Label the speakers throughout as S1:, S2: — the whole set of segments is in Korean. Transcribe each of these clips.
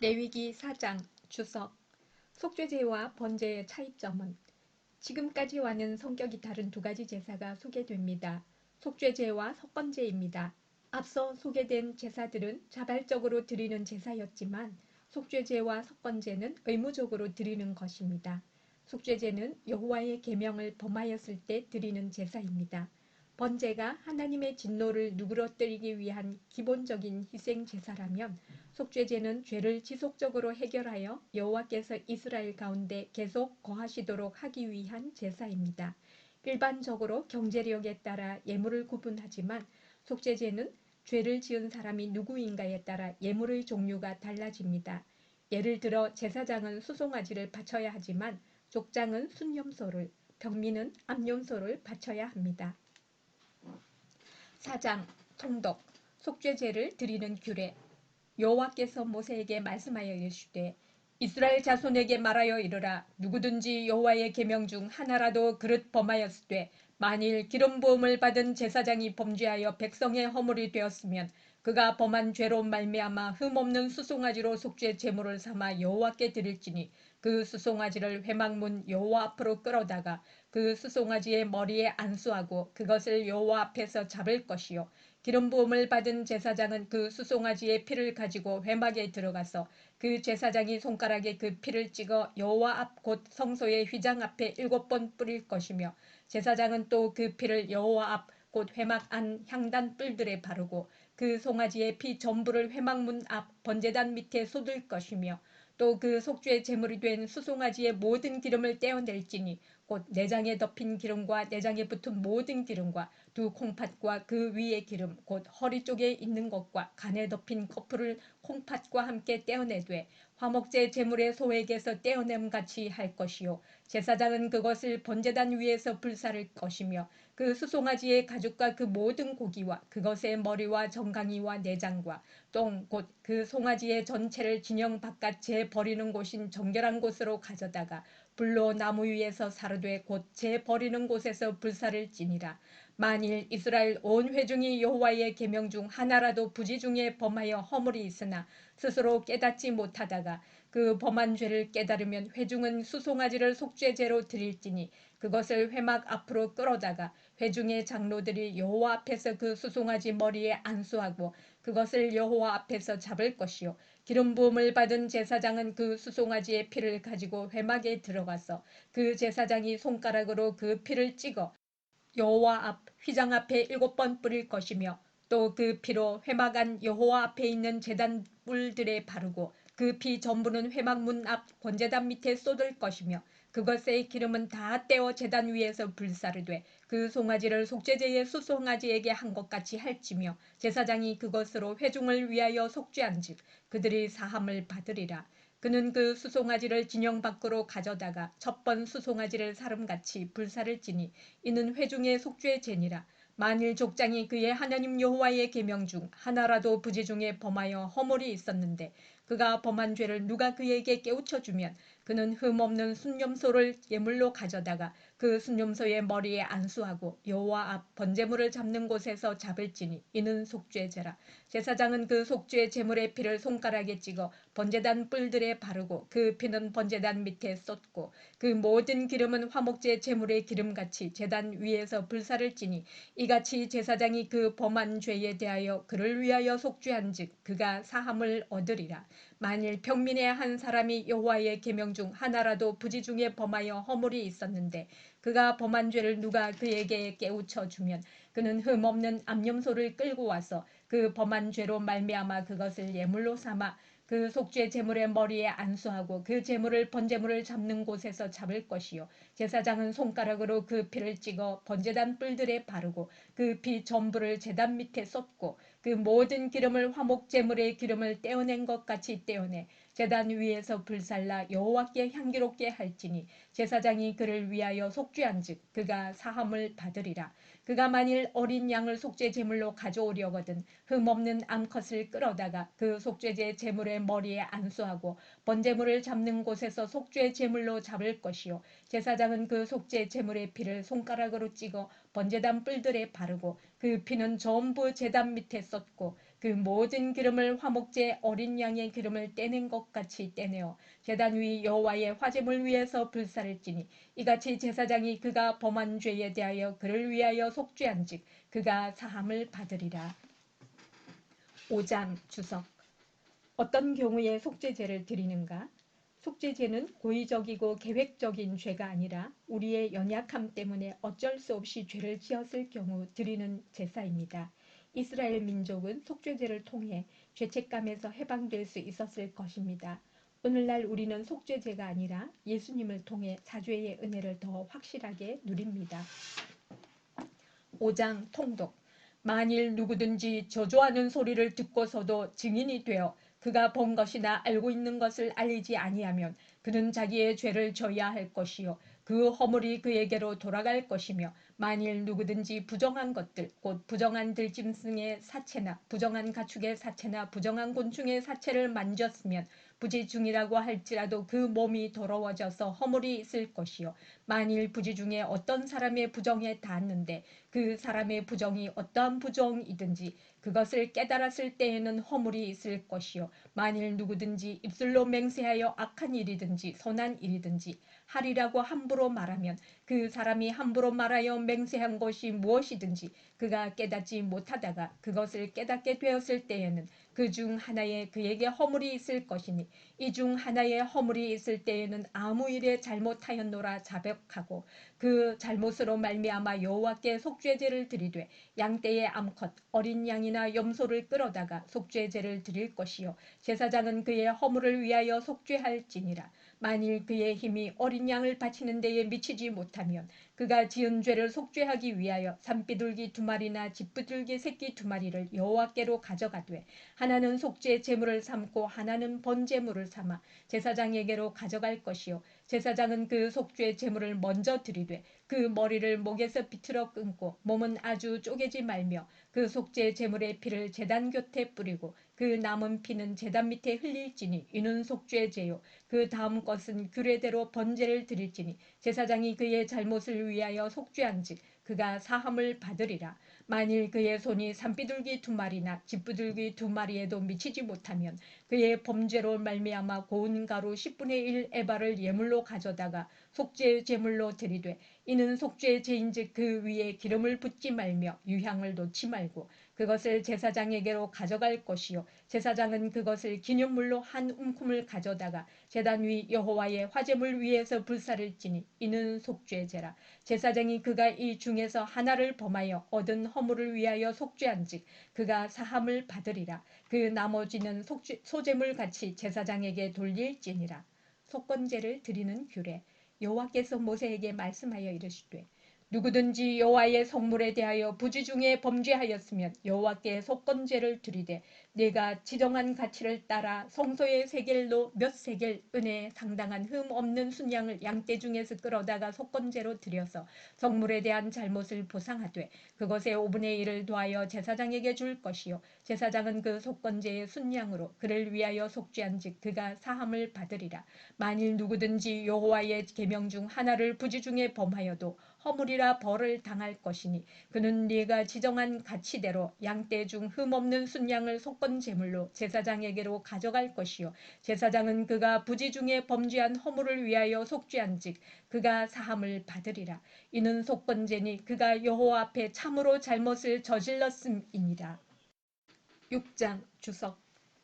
S1: 레위기 4장 주석 속죄제와 번제의 차이점은 지금까지와는 성격이 다른 두 가지 제사가 소개됩니다. 속죄제와 속건제입니다. 앞서 소개된 제사들은 자발적으로 드리는 제사였지만 속죄제와 속건제는 의무적으로 드리는 것입니다. 속죄제는 여호와의 계명을 범하였을 때 드리는 제사입니다. 번제가 하나님의 진노를 누그러뜨리기 위한 기본적인 희생 제사라면 속죄제는 죄를 지속적으로 해결하여 여호와께서 이스라엘 가운데 계속 거하시도록 하기 위한 제사입니다. 일반적으로 경제력에 따라 예물을 구분하지만 속죄제는 죄를 지은 사람이 누구인가에 따라 예물의 종류가 달라집니다. 예를 들어 제사장은 수송아지를 바쳐야 하지만 족장은 순염소를, 병민은 암염소를 바쳐야 합니다. 4장 통독 속죄제를 드리는 규례 여호와께서 모세에게 말씀하여 이르시되 이스라엘 자손에게 말하여 이르라. 누구든지 여호와의 계명 중 하나라도 그릇 범하였으되 만일 기름 부음을 받은 제사장이 범죄하여 백성의 허물이 되었으면 그가 범한 죄로 말미암아 흠없는 수송아지로 속죄 제물을 삼아 여호와께 드릴지니 그 수송아지를 회막문 여호와 앞으로 끌어다가 그 수송아지의 머리에 안수하고 그것을 여호와 앞에서 잡을 것이요 기름 부음을 받은 제사장은 그 수송아지의 피를 가지고 회막에 들어가서 그 제사장이 손가락에 그 피를 찍어 여호와 앞 곧 성소의 휘장 앞에 7번 뿌릴 것이며 제사장은 또 그 피를 여호와 앞 곧 회막 안 향단 뿔들에 바르고 그 송아지의 피 전부를 회막문 앞 번제단 밑에 쏟을 것이며 또 그 속죄 제물이 된 수송아지의 모든 기름을 떼어낼지니 곧 내장에 덮인 기름과 내장에 붙은 모든 기름과 두 콩팥과 그 위의 기름 곧 허리 쪽에 있는 것과 간에 덮인 커플을 콩팥과 함께 떼어내되 화목제 제물의 소액에서 떼어냄같이 할 것이요 제사장은 그것을 번제단 위에서 불사를 것이며 그 수송아지의 가죽과 그 모든 고기와 그것의 머리와 정강이와 내장과 똥 곧 그 송아지의 전체를 진영 바깥 재 버리는 곳인 정결한 곳으로 가져다가 불로 나무 위에서 사르되 곧 재 버리는 곳에서 불사를 지니라. 만일 이스라엘 온 회중이 여호와의 계명 중 하나라도 부지 중에 범하여 허물이 있으나 스스로 깨닫지 못하다가 그 범한 죄를 깨달으면 회중은 수송아지를 속죄제로 드릴지니 그것을 회막 앞으로 끌어다가 회중의 장로들이 여호와 앞에서 그 수송아지 머리에 안수하고 그것을 여호와 앞에서 잡을 것이요 기름 부음을 받은 제사장은 그 수송아지의 피를 가지고 회막에 들어가서 그 제사장이 손가락으로 그 피를 찍어 여호와 앞 휘장 앞에 7번 뿌릴 것이며 또 그 피로 회막 안 여호와 앞에 있는 제단 뿔들에 바르고 그 피 전부는 회막문 앞 번제단 밑에 쏟을 것이며 그것의 기름은 다 떼어 제단 위에서 불사르되 그 송아지를 속죄제의 수송아지에게 한 것 같이 할지며 제사장이 그것으로 회중을 위하여 속죄한즉 그들이 사함을 받으리라. 그는 그 수송아지를 진영 밖으로 가져다가 첫번 수송아지를 사름같이 불사를 지니 이는 회중의 속죄제니라. 만일 족장이 그의 하나님 여호와의 계명 중 하나라도 부지 중에 범하여 허물이 있었는데 그가 범한 죄를 누가 그에게 깨우쳐주면 그는 흠없는 순염소를 예물로 가져다가 그 순염소의 머리에 안수하고 여호와 앞 번제물을 잡는 곳에서 잡을지니 이는 속죄제라. 제사장은 그 속죄 제물의 피를 손가락에 찍어 번제단 뿔들에 바르고 그 피는 번제단 밑에 쏟고 그 모든 기름은 화목제 제물의 기름같이 제단 위에서 불사를 지니 이같이 제사장이 그 범한 죄에 대하여 그를 위하여 속죄한즉 그가 사함을 얻으리라. 만일 평민의 한 사람이 여호와의 계명 중 하나라도 부지 중에 범하여 허물이 있었는데 그가 범한 죄를 누가 그에게 깨우쳐 주면 그는 흠없는 암염소를 끌고 와서 그 범한 죄로 말미암아 그것을 예물로 삼아 그 속죄 제물의 머리에 안수하고 그 제물을 번제물을 잡는 곳에서 잡을 것이요 제사장은 손가락으로 그 피를 찍어 번제단 뿔들에 바르고 그 피 전부를 제단 밑에 쏟고 그 모든 기름을 화목 제물의 기름을 떼어낸 것 같이 떼어내 제단 위에서 불살라 여호와께 향기롭게 할지니 제사장이 그를 위하여 속죄한즉 그가 사함을 받으리라. 그가 만일 어린 양을 속죄 제물로 가져오려거든 흠없는 암컷을 끌어다가 그 속죄제 제물의 머리에 안수하고 번제물을 잡는 곳에서 속죄 제물로 잡을 것이요 제사장은 그 속죄 제물의 피를 손가락으로 찍어 번제단 뿔들에 바르고 그 피는 전부 제단 밑에 쏟고 그 모든 기름을 화목제 어린 양의 기름을 떼낸 것 같이 떼내어 제단 위 여호와의 화제물 위에서 불사를지니 이같이 제사장이 그가 범한 죄에 대하여 그를 위하여 속죄한즉 그가 사함을 받으리라. 5장 주석. 어떤 경우에 속죄제를 드리는가? 속죄제는 고의적이고 계획적인 죄가 아니라 우리의 연약함 때문에 어쩔 수 없이 죄를 지었을 경우 드리는 제사입니다. 이스라엘 민족은 속죄제를 통해 죄책감에서 해방될 수 있었을 것입니다. 오늘날 우리는 속죄제가 아니라 예수님을 통해 사죄의 은혜를 더 확실하게 누립니다. 5장 통독. 만일 누구든지 저주하는 소리를 듣고서도 증인이 되어 그가 본 것이나 알고 있는 것을 알리지 아니하면 그는 자기의 죄를 져야 할 것이요 그 허물이 그에게로 돌아갈 것이며 만일 누구든지 부정한 것들 곧 부정한 들짐승의 사체나 부정한 가축의 사체나 부정한 곤충의 사체를 만졌으면 부지중이라고 할지라도 그 몸이 더러워져서 허물이 있을 것이요 만일 부지 중에 어떤 사람의 부정에 닿았는데 그 사람의 부정이 어떠한 부정이든지 그것을 깨달았을 때에는 허물이 있을 것이요 만일 누구든지 입술로 맹세하여 악한 일이든지 선한 일이든지 하리라고 함부로 말하면 그 사람이 함부로 말하여 맹세한 것이 무엇이든지 그가 깨닫지 못하다가 그것을 깨닫게 되었을 때에는 그 중 하나에 그에게 허물이 있을 것이니 이 중 하나에 허물이 있을 때에는 아무 일에 잘못하였노라 자백하고 그 잘못으로 말미암아 여호와께 속죄제를 드리되 양떼의 암컷 어린 양이나 염소를 끌어다가 속죄제를 드릴 것이요 제사장은 그의 허물을 위하여 속죄할지니라. 만일 그의 힘이 어린 양을 바치는 데에 미치지 못하면 그가 지은 죄를 속죄하기 위하여 산비둘기 2마리나 집비둘기 새끼 2마리를 여호와께로 가져가되 하나는 속죄 제물을 삼고 하나는 번제물을 삼아 제사장에게로 가져갈 것이요 제사장은 그 속죄 제물을 먼저 드리되 그 머리를 목에서 비틀어 끊고 몸은 아주 쪼개지 말며 그 속죄 제물의 피를 제단 곁에 뿌리고 그 남은 피는 제단 밑에 흘릴지니 이는 속죄제요 그 다음 것은 규례대로 번제를 드릴지니 제사장이 그의 잘못을 위하여 속죄한즉 그가 사함을 받으리라. 만일 그의 손이 산비둘기 2마리나 집비둘기 2마리에도 미치지 못하면 그의 범죄로 말미암아 고운 가루 10분의 1 에바를 예물로 가져다가 속죄 제물로 드리되 이는 속죄 제인즉 그 위에 기름을 붓지 말며 유향을 놓지 말고 그것을 제사장에게로 가져갈 것이요 제사장은 그것을 기념물로 한 움큼을 가져다가 제단 위 여호와의 화제물 위에서 불사를지니 이는 속죄제라. 제사장이 그가 이 중에서 하나를 범하여 얻은 허물을 위하여 속죄한즉 그가 사함을 받으리라. 그 나머지는 소제물같이 제사장에게 돌릴지니라. 속건제를 드리는 규례. 여호와께서 모세에게 말씀하여 이르시되 누구든지 여호와의 성물에 대하여 부지 중에 범죄하였으면 여호와께 속건제를 드리되 네가 지정한 가치를 따라 성소의 세겔로 몇 세겔 은혜에 상당한 흠 없는 순양을 양떼 중에서 끌어다가 속건제로 드려서 성물에 대한 잘못을 보상하되 그것의 5분의 1을 더하여 제사장에게 줄 것이요 제사장은 그 속건제의 순양으로 그를 위하여 속죄한즉 그가 사함을 받으리라. 만일 누구든지 여호와의 계명 중 하나를 부지 중에 범하여도 허물이라 벌을 당할 것이니 그는 네가 지정한 가치대로 양떼 중 흠없는 순양을 속건 제물로 제사장에게로 가져갈 것이요 제사장은 그가 부지 중에 범죄한 허물을 위하여 속죄한즉 그가 사함을 받으리라. 이는 속건제니 그가 여호와 앞에 참으로 잘못을 저질렀음이니라. 6장 주석.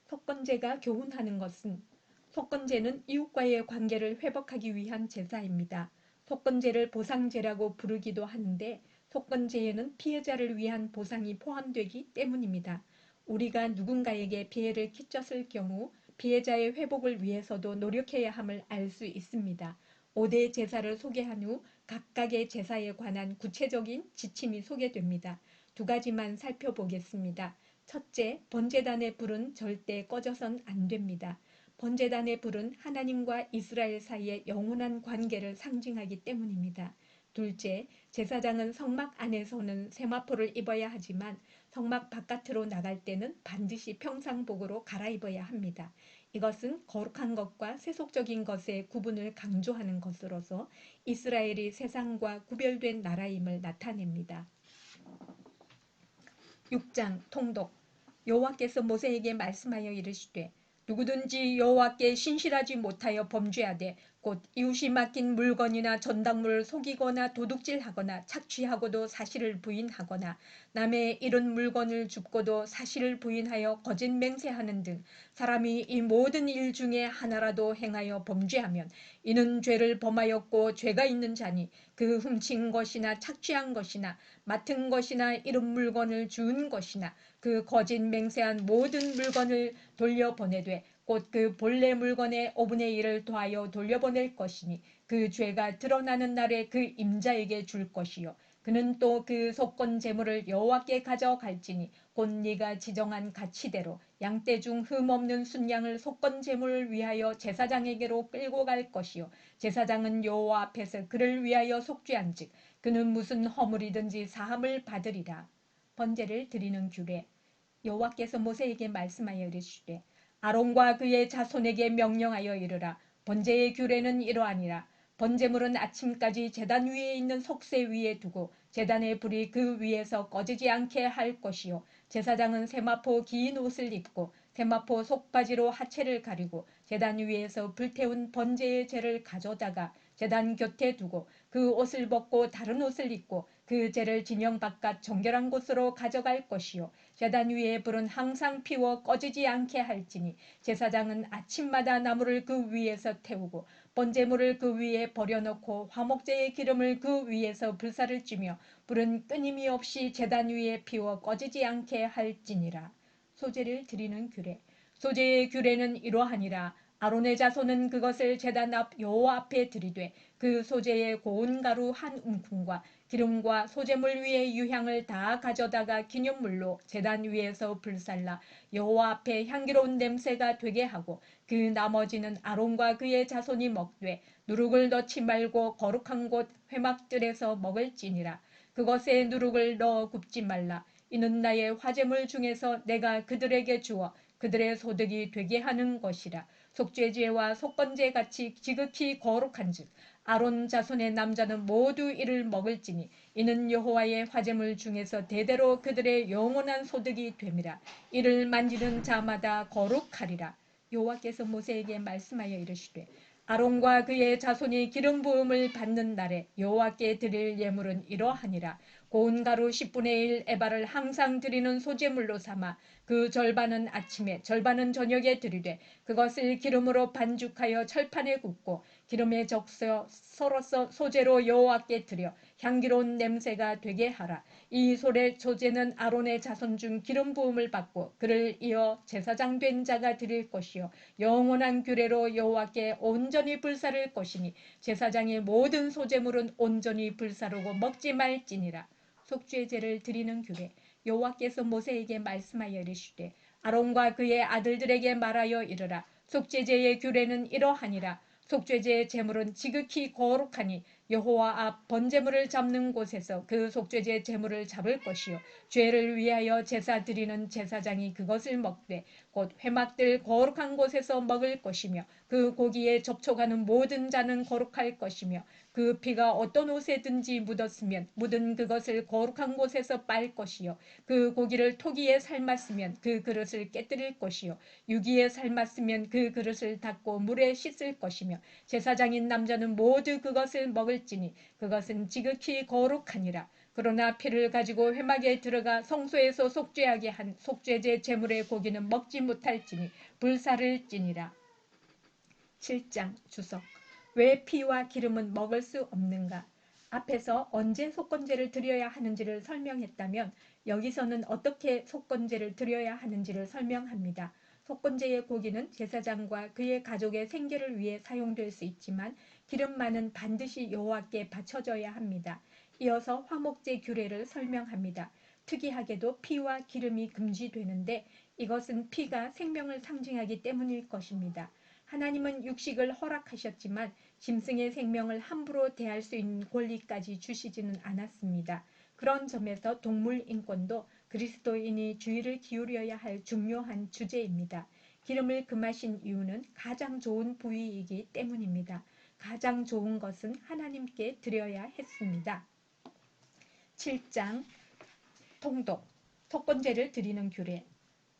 S1: 속건제가 교훈하는 것은 속건제는 이웃과의 관계를 회복하기 위한 제사입니다. 속건제를 보상제라고 부르기도 하는데 속건제에는 피해자를 위한 보상이 포함되기 때문입니다. 우리가 누군가에게 피해를 끼쳤을 경우 피해자의 회복을 위해서도 노력해야 함을 알 수 있습니다. 5대 제사를 소개한 후 각각의 제사에 관한 구체적인 지침이 소개됩니다. 2가지만 살펴보겠습니다. 첫째, 번제단의 불은 절대 꺼져선 안 됩니다. 번제단의 불은 하나님과 이스라엘 사이의 영원한 관계를 상징하기 때문입니다. 둘째, 제사장은 성막 안에서는 세마포를 입어야 하지만 성막 바깥으로 나갈 때는 반드시 평상복으로 갈아입어야 합니다. 이것은 거룩한 것과 세속적인 것의 구분을 강조하는 것으로서 이스라엘이 세상과 구별된 나라임을 나타냅니다. 6장 통독. 여호와께서 모세에게 말씀하여 이르시되 누구든지 여호와께 신실하지 못하여 범죄하되 곧 이웃이 맡긴 물건이나 전당물을 속이거나 도둑질하거나 착취하고도 사실을 부인하거나 남의 이른 물건을 줍고도 사실을 부인하여 거짓 맹세하는 등 사람이 이 모든 일 중에 하나라도 행하여 범죄하면 이는 죄를 범하였고 죄가 있는 자니 그 훔친 것이나 착취한 것이나 맡은 것이나 이른 물건을 주운 것이나 그 거짓 맹세한 모든 물건을 돌려보내되 곧 그 본래 물건의 5분의 1을 더하여 돌려보낼 것이니 그 죄가 드러나는 날에 그 임자에게 줄 것이요 그는 또 그 속건 제물을 여호와께 가져갈지니 곧 네가 지정한 가치대로 양떼 중 흠없는 순양을 속건 제물을 위하여 제사장에게로 끌고 갈 것이요 제사장은 여호와 앞에서 그를 위하여 속죄한즉 그는 무슨 허물이든지 사함을 받으리라. 번제를 드리는 규례. 여호와께서 모세에게 말씀하여 이르시되 아론과 그의 자손에게 명령하여 이르라. 번제의 규례는 이러하니라. 번제물은 아침까지 제단 위에 있는 속세 위에 두고 제단의 불이 그 위에서 꺼지지 않게 할 것이요 제사장은 세마포 긴 옷을 입고 세마포 속바지로 하체를 가리고 제단 위에서 불태운 번제의 재를 가져다가 제단 곁에 두고 그 옷을 벗고 다른 옷을 입고 그 재를 진영 바깥 정결한 곳으로 가져갈 것이요 제단 위에 불은 항상 피워 꺼지지 않게 할지니 제사장은 아침마다 나무를 그 위에서 태우고 번제물을 그 위에 버려놓고 화목제의 기름을 그 위에서 불사를 찌며 불은 끊임이 없이 제단 위에 피워 꺼지지 않게 할지니라. 소제를 드리는 규례. 소제의 규례는 이러하니라. 아론의 자손은 그것을 제단 앞 여호와 앞에 드리되 그 소제의 고운 가루 한 움큼과 기름과 소제물 위에 유향을 다 가져다가 기념물로 제단 위에서 불살라 여호와 앞에 향기로운 냄새가 되게 하고 그 나머지는 아론과 그의 자손이 먹되 누룩을 넣지 말고 거룩한 곳 회막들에서 먹을지니라. 그것에 누룩을 넣어 굽지 말라. 이는 나의 화제물 중에서 내가 그들에게 주어 그들의 소득이 되게 하는 것이라. 속죄제와 속건제 같이 지극히 거룩한즉 아론 자손의 남자는 모두 이를 먹을지니 이는 여호와의 화제물 중에서 대대로 그들의 영원한 소득이 됨이라. 이를 만지는 자마다 거룩하리라. 여호와께서 모세에게 말씀하여 이르시되 아론과 그의 자손이 기름 부음을 받는 날에 여호와께 드릴 예물은 이러하니라. 고운 가루 10분의 1 에바를 항상 드리는 소제물로 삼아 그 절반은 아침에 절반은 저녁에 드리되 그것을 기름으로 반죽하여 철판에 굽고 기름에 적셔 썰어서 소제로 여호와께 드려 향기로운 냄새가 되게 하라. 이 소제는 아론의 자손 중 기름 부음을 받고 그를 이어 제사장 된 자가 드릴 것이요 영원한 규례로 여호와께 온전히 불사를 것이니 제사장의 모든 소제물은 온전히 불사르고 먹지 말지니라. 속죄제를 드리는 규례. 여호와께서 모세에게 말씀하여 이르시되 아론과 그의 아들들에게 말하여 이르라. 속죄제의 규례는 이러하니라. 속죄제의 제물은 지극히 거룩하니 여호와 앞 번제물을 잡는 곳에서 그 속죄제 제물을 잡을 것이요 죄를 위하여 제사 드리는 제사장이 그것을 먹되 곧 회막들 거룩한 곳에서 먹을 것이며 그 고기에 접촉하는 모든 자는 거룩할 것이며 그 피가 어떤 옷에든지 묻었으면 묻은 그것을 거룩한 곳에서 빨 것이요 그 고기를 토기에 삶았으면 그 그릇을 깨뜨릴 것이요 유기에 삶았으면 그 그릇을 닦고 물에 씻을 것이며 제사장인 남자는 모두 그것을 먹을지니 그것은 지극히 거룩하니라. 그러나 피를 가지고 회막에 들어가 성소에서 속죄하게 한 속죄제 제물의 고기는 먹지 못할지니 불사를지니라. 7장 주석. 왜 피와 기름은 먹을 수 없는가? 앞에서 언제 속건제를 드려야 하는지를 설명했다면 여기서는 어떻게 속건제를 드려야 하는지를 설명합니다. 속건제의 고기는 제사장과 그의 가족의 생계를 위해 사용될 수 있지만 기름만은 반드시 여호와께 바쳐져야 합니다. 이어서 화목제 규례를 설명합니다. 특이하게도 피와 기름이 금지되는데 이것은 피가 생명을 상징하기 때문일 것입니다. 하나님은 육식을 허락하셨지만 짐승의 생명을 함부로 대할 수 있는 권리까지 주시지는 않았습니다. 그런 점에서 동물 인권도 그리스도인이 주의를 기울여야 할 중요한 주제입니다. 기름을 금하신 이유는 가장 좋은 부위이기 때문입니다. 가장 좋은 것은 하나님께 드려야 했습니다. 7장 통독. 속건제를 드리는 규례.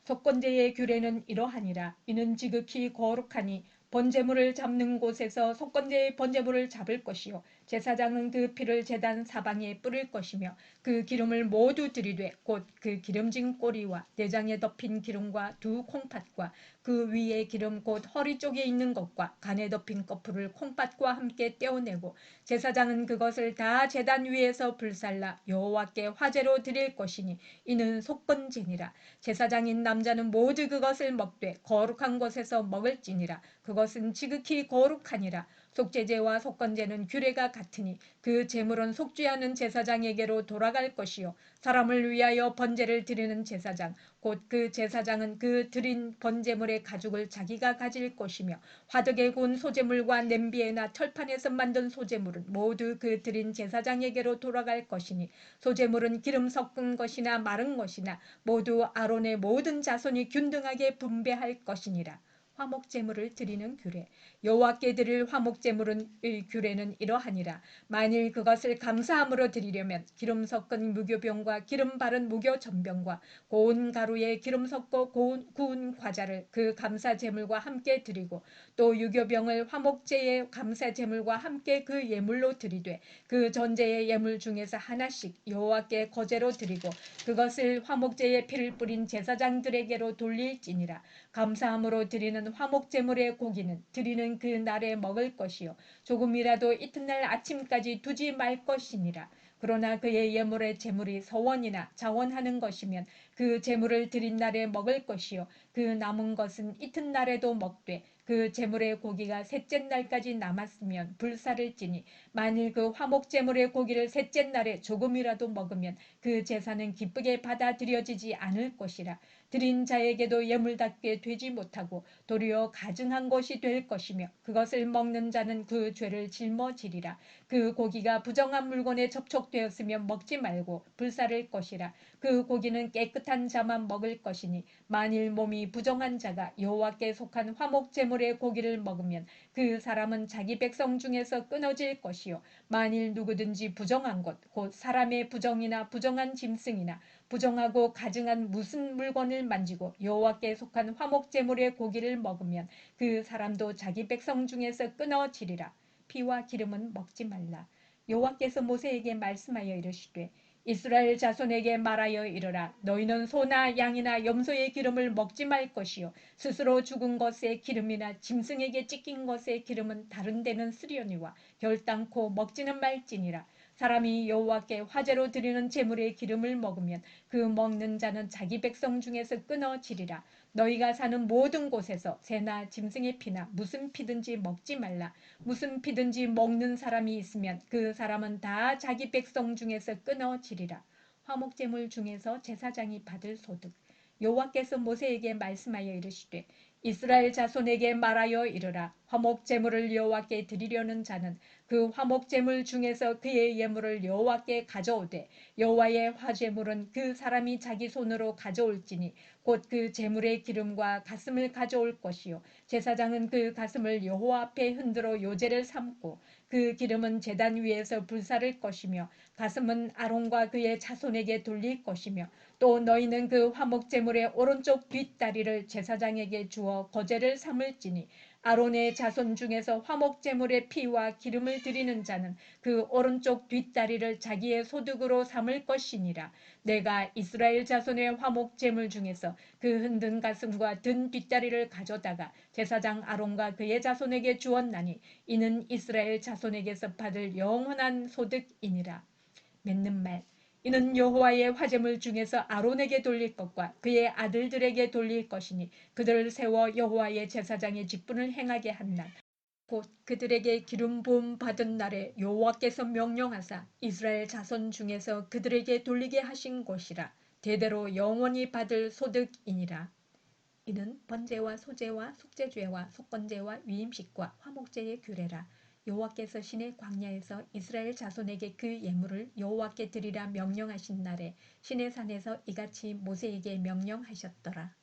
S1: 속건제의 규례는 이러하니라. 이는 지극히 거룩하니 번제물을 잡는 곳에서 속건제의 번제물을 잡을 것이요 제사장은 그 피를 제단 사방에 뿌릴 것이며 그 기름을 모두 들이되 곧 그 기름진 꼬리와 내장에 덮인 기름과 두 콩팥과 그 위에 기름 곧 허리 쪽에 있는 것과 간에 덮인 거풀을 콩팥과 함께 떼어내고 제사장은 그것을 다 제단 위에서 불살라 여호와께 화제로 드릴 것이니 이는 속건제니라. 제사장인 남자는 모두 그것을 먹되 거룩한 곳에서 먹을지니라. 그것은 지극히 거룩하니라. 속죄제와 속건제는 규례가 같으니 그 제물은 속죄하는 제사장에게로 돌아갈 것이요 사람을 위하여 번제를 드리는 제사장 곧 그 제사장은 그 드린 번제물의 가죽을 자기가 가질 것이며 화덕에 구운 소제물과 냄비에나 철판에서 만든 소제물은 모두 그 드린 제사장에게로 돌아갈 것이니 소제물은 기름 섞은 것이나 마른 것이나 모두 아론의 모든 자손이 균등하게 분배할 것이니라. 화목제물을 드리는 규례. 여호와께 드릴 화목제물의 규례는 이러하니라. 만일 그것을 감사함으로 드리려면 기름 섞은 무교병과 기름 바른 무교전병과 고운 가루에 기름 섞어 구운 과자를 그 감사제물과 함께 드리고 또 유교병을 화목제의 감사제물과 함께 그 예물로 드리되 그 전제의 예물 중에서 하나씩 여호와께 거제로 드리고 그것을 화목제의 피를 뿌린 제사장들에게로 돌릴지니라. 감사함으로 드리는 화목제물의 고기는 드리는 그 날에 먹을 것이요 조금이라도 이튿날 아침까지 두지 말 것이니라. 그러나 그의 예물의 제물이 서원이나 자원하는 것이면 그 제물을 드린 날에 먹을 것이요 그 남은 것은 이튿날에도 먹되 그 제물의 고기가 셋째 날까지 남았으면 불사를 찌니 만일 그 화목 제물의 고기를 셋째 날에 조금이라도 먹으면 그 제사는 기쁘게 받아들여지지 않을 것이라. 드린 자에게도 예물답게 되지 못하고 도리어 가증한 것이 될 것이며 그것을 먹는 자는 그 죄를 짊어지리라. 그 고기가 부정한 물건에 접촉되었으면 먹지 말고 불사를 것이라. 그 고기는 깨끗한 자만 먹을 것이니 만일 몸이 부정한 자가 여호와께 속한 화목 제물의 고기를 먹으면 그 사람은 자기 백성 중에서 끊어질 것이요 만일 누구든지 부정한 것 곧 사람의 부정이나 부정한 짐승이나 부정하고 가증한 무슨 물건을 만지고 여호와께 속한 화목 제물의 고기를 먹으면 그 사람도 자기 백성 중에서 끊어지리라. 피와 기름은 먹지 말라. 여호와께서 모세에게 말씀하여 이르시되 이스라엘 자손에게 말하여 이르라. 너희는 소나 양이나 염소의 기름을 먹지 말 것이요 스스로 죽은 것의 기름이나 짐승에게 찢긴 것의 기름은 다른 데는 쓰려니와 결단코 먹지는 말지니라. 사람이 여호와께 화제로 드리는 제물의 기름을 먹으면 그 먹는 자는 자기 백성 중에서 끊어지리라. 너희가 사는 모든 곳에서 새나 짐승의 피나 무슨 피든지 먹지 말라. 무슨 피든지 먹는 사람이 있으면 그 사람은 다 자기 백성 중에서 끊어지리라. 화목제물 중에서 제사장이 받을 소득. 여호와께서 모세에게 말씀하여 이르시되 이스라엘 자손에게 말하여 이르라. 화목제물을 여호와께 드리려는 자는 그 화목제물 중에서 그의 예물을 여호와께 가져오되 여호와의 화제물은 그 사람이 자기 손으로 가져올지니 곧 그 제물의 기름과 가슴을 가져올 것이요 제사장은 그 가슴을 여호와 앞에 흔들어 요제를 삼고 그 기름은 제단 위에서 불사를 것이며 가슴은 아론과 그의 자손에게 돌릴 것이며 또 너희는 그 화목제물의 오른쪽 뒷다리를 제사장에게 주어 거제를 삼을지니 아론의 자손 중에서 화목제물의 피와 기름을 드리는 자는 그 오른쪽 뒷다리를 자기의 소득으로 삼을 것이니라. 내가 이스라엘 자손의 화목제물 중에서 그 흔든 가슴과 든 뒷다리를 가져다가 제사장 아론과 그의 자손에게 주었나니 이는 이스라엘 자손에게서 받을 영원한 소득이니라. 맺는 말. 이는 여호와의 화제물 중에서 아론에게 돌릴 것과 그의 아들들에게 돌릴 것이니 그들을 세워 여호와의 제사장의 직분을 행하게 한 날 곧 그들에게 기름 부음 받은 날에 여호와께서 명령하사 이스라엘 자손 중에서 그들에게 돌리게 하신 것이라. 대대로 영원히 받을 소득이니라. 이는 번제와 소제와 속죄죄와 속건제와 위임식과 화목제의 규례라. 여호와께서 시내 광야에서 이스라엘 자손에게 그 예물을 여호와께 드리라 명령하신 날에 시내산에서 이같이 모세에게 명령하셨더라.